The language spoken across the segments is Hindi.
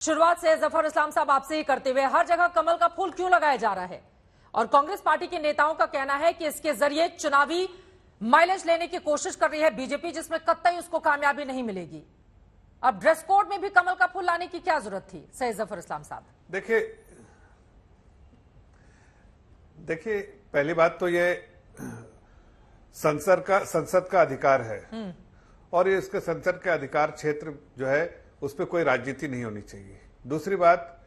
शुरुआत से जफर इस्लाम साहब आपसे ही करते हुए, हर जगह कमल का फूल क्यों लगाया जा रहा है? और कांग्रेस पार्टी के नेताओं का कहना है कि इसके जरिए चुनावी माइलेज लेने की कोशिश कर रही है बीजेपी, जिसमें कतई उसको कामयाबी नहीं मिलेगी। अब ड्रेस कोड में भी कमल का फूल लाने की क्या जरूरत थी, सैयद जफर इस्लाम साहब? देखिए, पहली बात तो ये संसद का अधिकार है और ये इसके संसद के अधिकार क्षेत्र जो है उस पर कोई राजनीति नहीं होनी चाहिए। दूसरी बात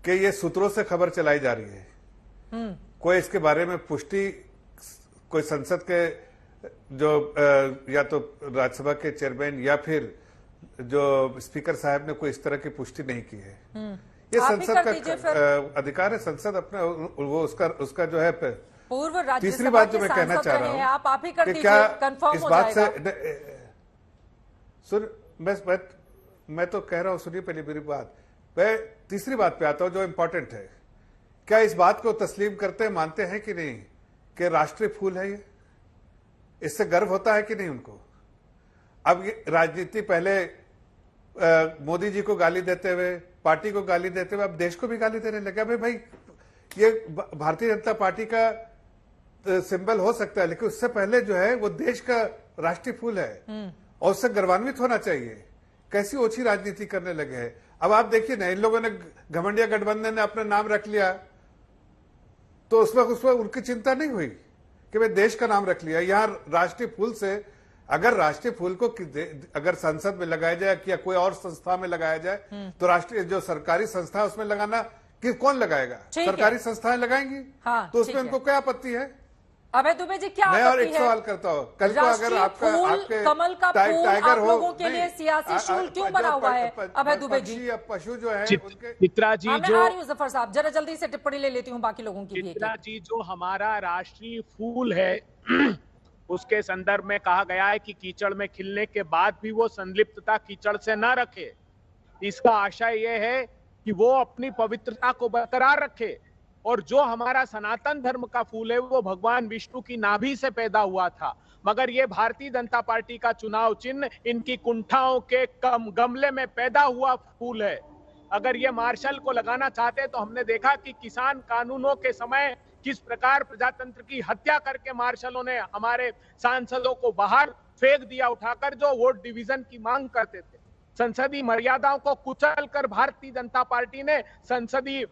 कि ये सूत्रों से खबर चलाई जा रही है, कोई इसके बारे में पुष्टि कोई संसद के जो या तो राज्यसभा के चेयरमैन या फिर जो स्पीकर साहब ने कोई इस तरह की पुष्टि नहीं की है। ये संसद का अधिकार है। संसद अपना वो उसका जो है पूर्व तीसरी बात जो मैं कहना चाह रहा हूं आप ही कर कि दीजिए, क्या कंफर्म इस हो बात जाएगा। से मैं तो कह रहा हूं, सुनिए पहले मेरी बात। मैं तीसरी बात पे आता हूं जो इंपॉर्टेंट है। क्या इस बात को तस्लीम करते हैं, मानते हैं कि नहीं कि राष्ट्रीय फूल है ये? इससे गर्व होता है कि नहीं उनको? अब ये राजनीति पहले मोदी जी को गाली देते हुए, पार्टी को गाली देते हुए, अब देश को भी गाली देने लगे। भाई ये भारतीय जनता पार्टी का सिंबल हो सकता है, लेकिन उससे पहले जो है वो देश का राष्ट्रीय फूल है और उससे गर्वान्वित होना चाहिए। कैसी ओछी राजनीति करने लगे हैं। अब आप देखिए ना, इन लोगों ने घमंडिया गठबंधन ने अपना नाम रख लिया तो उस वक्त उनकी चिंता नहीं हुई कि भाई देश का नाम रख लिया। यहां राष्ट्रीय फूल से अगर राष्ट्रीय फूल को अगर संसद में लगाया जाए या कोई और संस्था में लगाया जाए तो राष्ट्रीय जो सरकारी संस्था उसमें लगाना कि कौन लगाएगा? सरकारी संस्थाएं लगाएंगी। हाँ, तो उसमें उनको क्या आपत्ति है? अभय दुबे जी, क्या मैं और एक है? सवाल करता हूँ, कल को अगर आपके कमल का फूल टाइगर आप लोगों के लिए सियासी शूल क्यों बना हुआ है? अभय दुबे जी, पशु जो है उनके चित्रा जी, मैं आ रही हूँ जफर साहब, जरा जल्दी से टिप्पणी ले लेती हूँ बाकी लोगों की भी। चित्रा जी, जो हमारा राष्ट्रीय फूल है उसके संदर्भ में कहा गया है कि कीचड़ में खिलने के बाद भी वो संलिप्तता कीचड़ से न रखे। इसका आशय यह है कि वो अपनी पवित्रता को बरकरार रखे। और जो हमारा सनातन धर्म का फूल है वो भगवान विष्णु की नाभि से पैदा हुआ था, मगर ये भारतीय जनता पार्टी का चुनाव चिन्ह इनकी कुंठाओं के गमले में पैदा हुआ फूल है। अगर ये मार्शल को लगाना चाहते तो हमने देखा कि किसान कानूनों के समय किस प्रकार प्रजातंत्र की हत्या करके मार्शलों ने हमारे सांसदों को बाहर फेंक दिया उठाकर, जो वोट डिवीजन की मांग करते थे। संसदीय मर्यादाओं को कुचल कर भारतीय जनता पार्टी ने संसदीय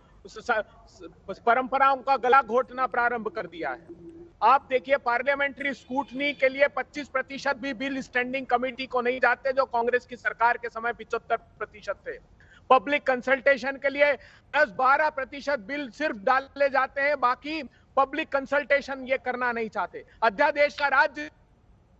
परंपराओं का गला घोटना प्रारंभ कर दिया है। आप देखिए, पार्लियामेंट्री स्क्रूटनी के लिए 25% भी बिल स्टैंडिंग कमेटी को नहीं जाते, जो कांग्रेस की सरकार के समय 75% थे। पब्लिक कंसल्टेशन के लिए 10-12% बिल सिर्फ डाले जाते हैं, बाकी पब्लिक कंसल्टेशन ये करना नहीं चाहते। अध्यादेश का राज्य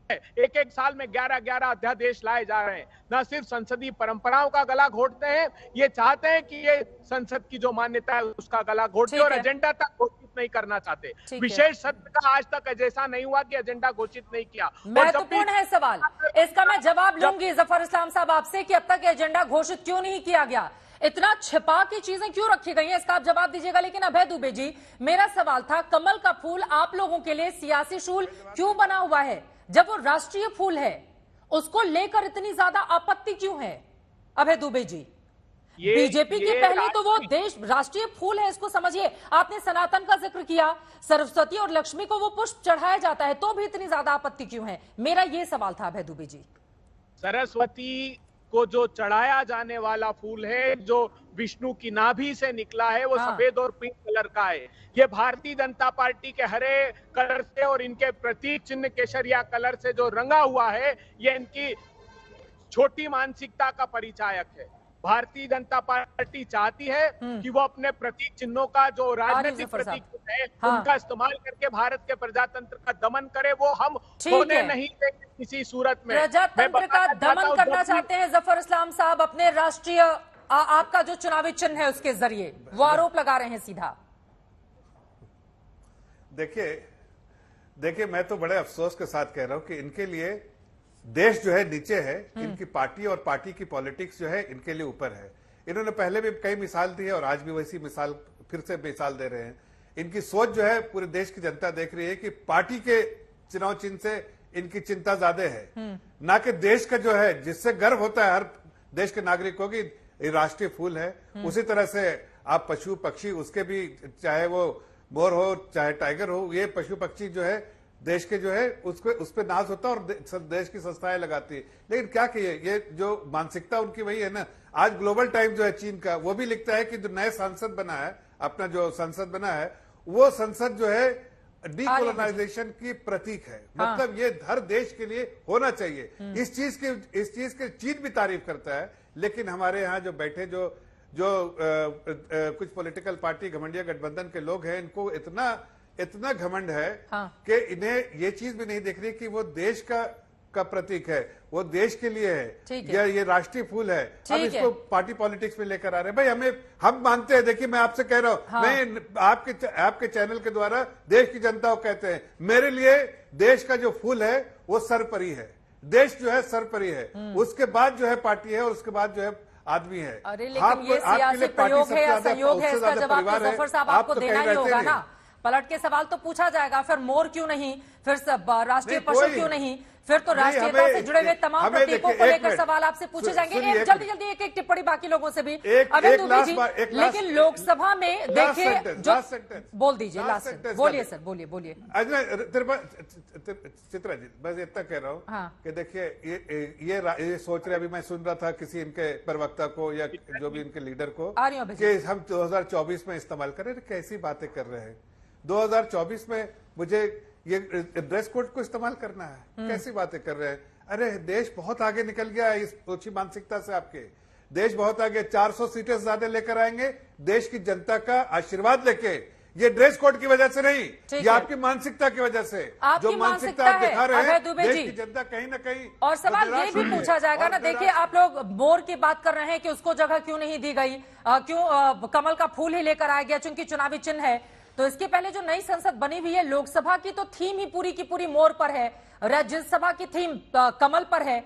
एक साल में 11 अध्यादेश लाए जा रहे हैं। न सिर्फ संसदीय परंपराओं का गला घोटते हैं, ये चाहते हैं कि ये संसद की जो मान्यता है उसका गला घोटते और एजेंडा तक घोषित नहीं करना चाहते। विशेष सत्र का आज तक ऐसा नहीं हुआ कि एजेंडा घोषित नहीं किया। महत्वपूर्ण है सवाल, इसका मैं जवाब लूंगी जफर इस्लाम साहब आपसे कि अब तक एजेंडा घोषित क्यों नहीं किया गया, इतना छिपा की चीजें क्यों रखी गई हैं, इसका आप जवाब दीजिएगा। लेकिन अभय दुबे जी, मेरा सवाल था, कमल का फूल आप लोगों के लिए सियासी शूल क्यों बना हुआ है? जब वो राष्ट्रीय फूल है उसको लेकर इतनी ज्यादा आपत्ति क्यों है? अभय दुबे जी, बीजेपी के पहले तो वो देश राष्ट्रीय फूल है, इसको समझिए। आपने सनातन का जिक्र किया, सरस्वती और लक्ष्मी को वो पुष्प चढ़ाया जाता है, तो भी इतनी ज्यादा आपत्ति क्यों है? मेरा ये सवाल था अभय दुबे जी। सरस्वती को जो चढ़ाया जाने वाला फूल है, जो विष्णु की नाभि से निकला है, वो सफेद और पिंक कलर का है। ये भारतीय जनता पार्टी के हरे कलर से और इनके प्रतीक चिन्ह केसरिया कलर से जो रंगा हुआ है, ये इनकी छोटी मानसिकता का परिचायक है। भारतीय जनता पार्टी चाहती है कि वो अपने प्रतीक चिन्हों का, जो राजनीतिक प्रतीक है, उनका इस्तेमाल करके भारत के प्रजातंत्र का दमन करे। वो हम होने नहीं देंगे किसी सूरत में। प्रजातंत्र का दमन करना चाहते हैं जफर इस्लाम साहब अपने राष्ट्रीय आपका जो चुनावी चिन्ह है उसके जरिए, वो आरोप लगा रहे हैं सीधा। देखिए, मैं तो बड़े अफसोस के साथ कह रहा हूं कि इनके लिए देश जो है नीचे है, इनकी पार्टी और पार्टी की पॉलिटिक्स जो है इनके लिए ऊपर है। इन्होंने पहले भी कई मिसाल दी है और आज भी वैसी मिसाल फिर से मिसाल दे रहे हैं। इनकी सोच जो है पूरे देश की जनता देख रही है कि पार्टी के चुनाव चिन्ह से इनकी चिंता ज्यादा है, ना कि देश का जो है, जिससे गर्व होता है हर देश के नागरिक को कि ये राष्ट्रीय फूल है। उसी तरह से आप पशु पक्षी उसके भी, चाहे वो मोर हो चाहे टाइगर हो, ये पशु पक्षी जो है देश के जो है उसको उस पर नाज होता है और देश की संस्थाएं लगाती है। लेकिन क्या कहिए, ये जो मानसिकता उनकी वही है ना। आज ग्लोबल टाइम जो है चीन का, वो भी लिखता है कि जो नए संसद बना है, अपना जो संसद बना है, वो संसद जो है डीकोलोनाइजेशन की प्रतीक है। मतलब ये हर देश के लिए होना चाहिए। इस चीज के चीन भी तारीफ करता है, लेकिन हमारे यहाँ जो बैठे जो कुछ पॉलिटिकल पार्टी घमंडिया गठबंधन के लोग हैं, इनको इतना घमंड है कि इन्हें ये चीज भी नहीं दिख रही कि वो देश का प्रतीक है, वो देश के लिए है, ये राष्ट्रीय फूल है। अब इसको पार्टी पॉलिटिक्स में लेकर आ रहे हैं। भाई हम मानते हैं, देखिए मैं आपसे कह रहा हूं, मैं आपके चैनल के द्वारा देश की जनता को कहते हैं, मेरे लिए देश का जो फूल है वो सर्वोपरि है। देश जो है सर्वोपरि है, उसके बाद जो है पार्टी है और उसके बाद जो है आदमी है। अरे लेकिन ये सियासी प्रयोग है या सहयोग है, इसका जवाब तो जफर साहब आपको देना ही होगा ना। पलट के सवाल तो पूछा जाएगा, फिर मोर क्यों नहीं, फिर राष्ट्रीय पशु क्यों नहीं, फिर तो राष्ट्रीयता से जुड़े हुए तमाम प्रतीकों को लेकर सवाल आपसे पूछे जाएंगे। जल्दी जल्दी एक टिप्पणी बाकी लोगों से भी। अभय दुबे जी, लेकिन लोकसभा में देखिए जो बोल दीजिए, लास्ट बोलिए सर, बोलिए। चित्रा जी, बस इतना कह रहा हूँ कि देखिए ये सोच रहे, अभी मैं सुन रहा था किसी इनके प्रवक्ता को या जो भी इनके लीडर को, कि हम 2024 में इस्तेमाल करें। कैसी बातें कर रहे हैं? 2024 में मुझे ये ड्रेस कोड को इस्तेमाल करना है? कैसी बातें कर रहे हैं? अरे देश बहुत आगे निकल गया है इस ओछी मानसिकता से। आपके देश बहुत आगे, 400 सीटें ज्यादा लेकर आएंगे देश की जनता का आशीर्वाद लेके। ये ड्रेस कोड की वजह से नहीं, ये आपकी मानसिकता की वजह से, जो मानसिकता आप दिखा रहे हैं देश की जनता कहीं ना कहीं। और सवाल ये भी पूछा जाएगा ना, देखिए आप लोग मोर की बात कर रहे हैं कि उसको जगह क्यों नहीं दी गई, क्यों कमल का फूल ही लेकर आया गया, चूंकि चुनावी चिन्ह है। तो इसके पहले जो नई संसद बनी हुई है, लोकसभा की तो थीम ही पूरी की पूरी मोर पर है, राज्यसभा की थीम कमल पर है,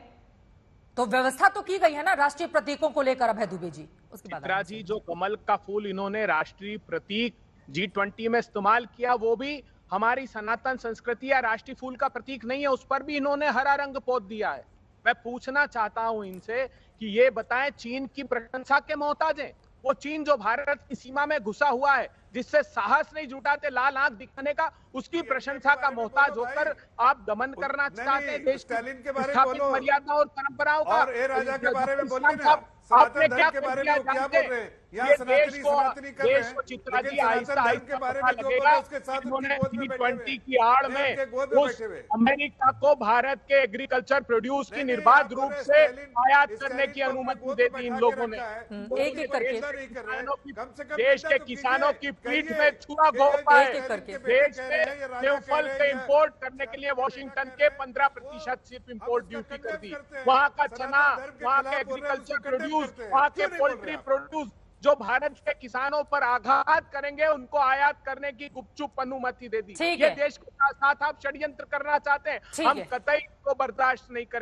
तो व्यवस्था तो की गई है ना राष्ट्रीय प्रतीकों को लेकर। अभय दुबे जी, उसके बाद चित्रा जी, जो कमल का फूल इन्होंने राष्ट्रीय प्रतीक G20 में इस्तेमाल किया, वो भी हमारी सनातन संस्कृति या राष्ट्रीय फूल का प्रतीक नहीं है, उस पर भी इन्होंने हरा रंग पोत दिया है। मैं पूछना चाहता हूं इनसे कि ये बताएं, चीन की प्रशंसा के मोहताज हैं? वो चीन जो भारत की सीमा में घुसा हुआ है, जिससे साहस नहीं जुटाते लाल आंख दिखाने का, उसकी प्रशंसा का मोहताज होकर आप दमन करना चाहते हैं देश की स्थापित मर्यादा और परंपराओं का। और ए राजा के बारे में बोलिए ना, आपने क्या कर दिया जानते हैं? ये देश को चित्रा जी आहिस्ता आहिस्ता पता लगेगा इन्होंने G20 की आड़ में उस अमेरिका को भारत के एग्रीकल्चर प्रोड्यूस की निर्बाध रूप से आयात करने की अनुमति दे दी इन लोगों ने। एक-एक करके देश के किसानों की पीठ में छुरा घोंपा है। देश में सेवफल के इंपोर्ट करने के लिए वॉशिंगटन के 15% सिर्फ इंपोर्ट ड्यूटी कर दी। वहाँ का चना, वहाँ के एग्रीकल्चर प्रोड्यूस, वहाँ के पोल्ट्री प्रोड्यूस जो भारत के किसानों पर आघात करेंगे, उनको आयात करने की गुपचुप अनुमति दे दी। ये देश के साथ आप षड्यंत्र करना चाहते हैं, हम कतई इसको बर्दाश्त नहीं करेंगे।